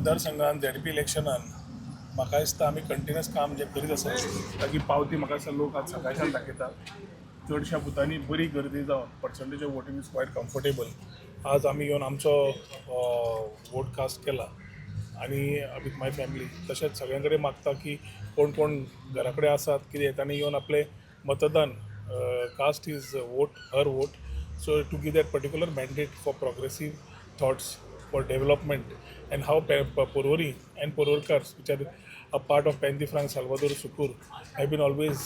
मतदारसंघात झेडपी इलेक्शनान म्हाका दिसता आमी कंटिन्युअस काम जे करीत आसा ताची पावती म्हाका दिसता लोक आज सकाळच्यान दाखयता चडशा बुथांनी बरी गर्दी जावन percentage of voting is quiet comfortable. आज आमी येवन आमचो वोट कास्ट केला आनी विथ माय फॅमिली तशेंच सगळ्यां कडेन मागता की कोण कोण घरा कडेन आसात कितें तांणी येवन आपले मतदान cast his vote her vote so to give that particular mandate for progressive thoughts for development and how Porvorim and Porvorkars, which are a part of Pendifranc, Salvador Sukur, have been always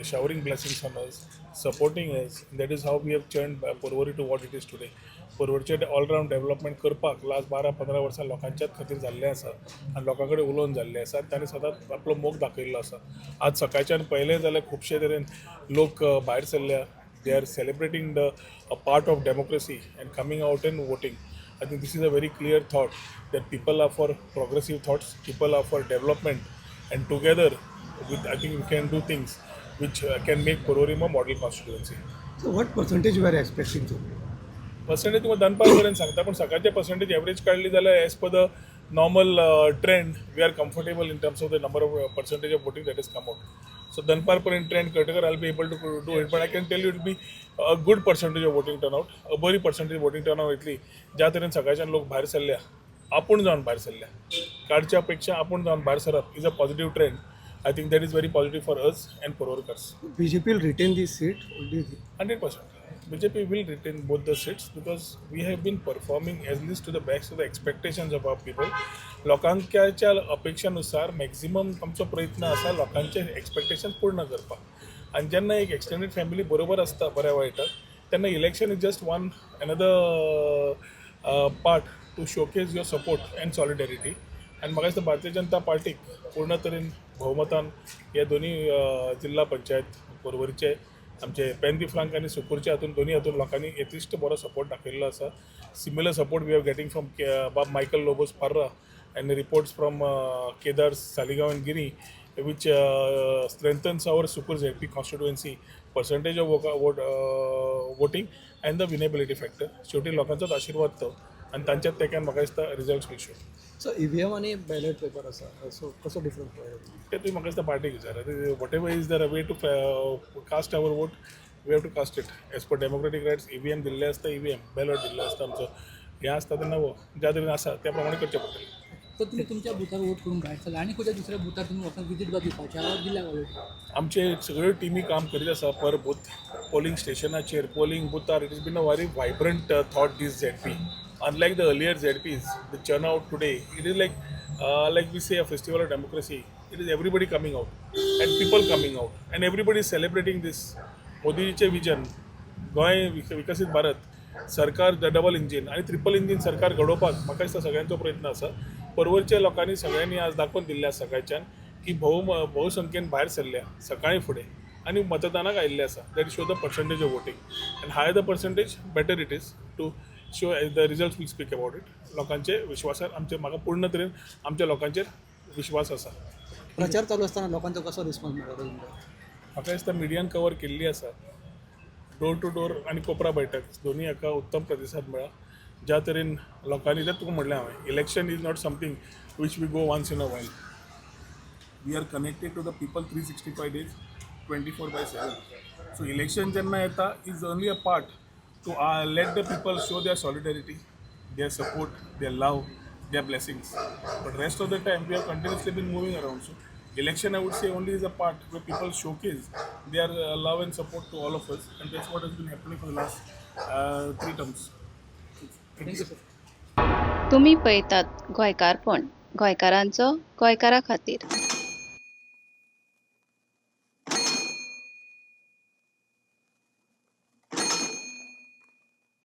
showering blessings on us, supporting us. That is how we have turned Porvorim to what it is today. Porvorचे all round development करपाक last 12-15 वर्सां लोकांच्याच खातीर जाल्लें आसा आनी लोकां कडेन उलोवन जाल्लें आसा तांणी सदांच आपलो मोग दाखयल्लो आसा। आज सकाळच्यान पयलें जाल्यार खुबशे तरेन लोक भायर सरल्या, they are celebrating a part of democracy and coming out and voting. I think this is a very clear thought that people are for progressive thoughts, people are for development, and together, I think we can do things which can make Porvorim a model constituency. So what percentage you are expecting to? Percentage तुम्हाला दनपारपर्यंत सांगता पण सकाळचे percentage average काढली जाल्यार as per the normal trend we are comfortable in terms of the number of percentage of voting that is come out. So दनपारपर्यंत trend कळटकर I will be able to do it but I can tell you it be a good percentage of voting turnout, a बरी percentage voting turnout येतली ज्या तरेन सकाळच्यान लोक भायर सरल्या, आपूण जावन भायर सरल्या, काडच्या पेक्षा आपूण जावन भायर सरप is a positive trend. I think that is very positive for us and Porvorkars. BJP will retain this seat? What do you think? 100%. BJP will retain both the seats because we have been performing at least to the best of the expectations of our people. लोकांच्या अपेक्षानुसार maximum आमचो प्रयत्न आसा लोकांचे expectation पूर्ण करपाक आनी जेन्ना एक एक्सटेंडेड फॅमिली बरोबर आसता बऱ्या वायटाक तेन्ना election is just one another part two showcase your support and solidarity. आनी म्हाका दिसता भारतीय जनता पार्टीक पूर्ण तरेन भोवमतान ह्या दोनी जिल्हा पंचायत पोरवोरीचे आमचे पेंदिफ्रांक आनी सुकूरच्या हातून दोनी हातून लोकांनी यथेश्ट बरो सपोर्ट दाखयल्लो आसा. Similar support we are getting from Michael Lobo's Parra and reports from Kedar, Saligaon and Giri, which strengthens our Sukur ZP constituency percentage of voting and the winnability factor. शेवटी लोकांचोच आशीर्वाद तो आणि त्यांच्यात तेक्यान म्हाका दिसता results will show. So EVM आणि ballot paper आसा सो कसो डिफरंट ते तुम्ही म्हाका दिसता पार्टीक विचारा. Whatever is the way to cast our vote we have to cast it as per democratic rights. EVM दिल्ले आसता, EVM बॅलेट दिल्ले आसता, आमचो हें आसता तेन्ना ज्या तरेन आसा त्या प्रमाणे करचें पडटलें. तर तुम्ही तुमच्या बुथार वोट करून भायर सरला आणि खंयच्या दुसऱ्या बुथार तुम्ही वचून विजीट दिवपाच्या दिल्या वोट आमचे सगळ्यो टिमी काम करीत आसा पर बूथ पोलिंग स्टेशनाचेर पोलिंग बुथार. It is been a very vibrant thought this ZP. Unlike the earlier ZPs, the turnout today, it is like we say a festival of democracy. It is everybody coming out and people coming out and everybody is celebrating this. मोदीचे vision Goem विकसीत भारत सरकार double engine आणि triple engine सरकार घडोवपाक म्हाका दिसता सगळ्यांचो प्रयत्न आसा. पर्वरच्या लोकांनी सगळ्यांनी आज दाखोवन दिल्ल्या सकाळच्यान की भोवसंख्येन भायर सरल्या सकाळी फुडें आनी मतदानाक आयिल्ले आसा. That show the percentage of voting and higher the percentage better it is to show the results will speak about it. लोकांचे विश्वासार आमचे म्हाका पूर्ण तरेन आमच्या लोकांचेर विश्वास आसा. प्रचार चालू असताना लोकांचा कसो रिस्पॉन्स मेळटा म्हाका दिसता मिडियान कवर केल्ली आसा. डोर टू डोर आनी कोपरा बैठक दोनी हाका उत्तम प्रतिसाद मेळ्ळा. ज्या तरेन लोकांनी तें तुका म्हणलें हांवें election is not something which we go once in a while. We are connected to the people 365 days 24/7. So election जेन्ना येता is only a part to let the people show their solidarity, their support, their love, their blessings. But rest of the time we have continuously been moving around. So election I would say only is a part where people showcase their love and support to all of us, and that's what has been happening for the last 3 terms. Thank you, sir. तुम्ही पळयतात गोंयकारपण, गोंयकारांचो गोंयकारा खातीर.